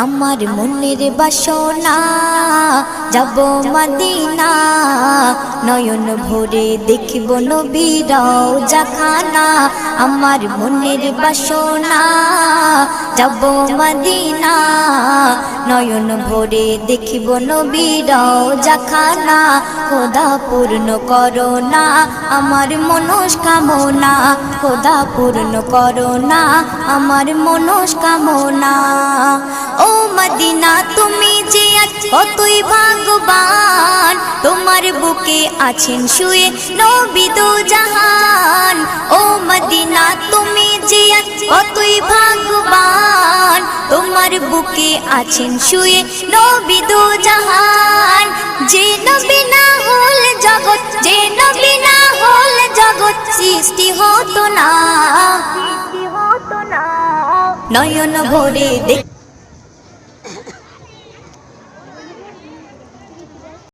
আমার মনের বাসনা যাব মদিনা, নয়ন ভরে দেখিব নবীর রওজাখানা। আমার মনের বাসনা যাব মদিনা, নয়ন ভরে দেখিব নবীর রওজাখানা। খোদা পূর্ণ করো না আমার মনস্কামনা, খোদা পূর্ণ করো না আমার মনস্কামনা। ও মদিনা তুমি যে আজ কতই ভাগ্যবান, তোমার বুকে আছেন শুয়ে নবী দো জাহান। ও মদিনা তুমি যে আজ কতই ভাগ্যবান, তোমার বুকে আছেন শুয়ে নবী দো জাহান। যে নবী না হল জগৎ, যে নবী না হল জগৎ সৃষ্টি হতো না। নয়ন ভরে দেখ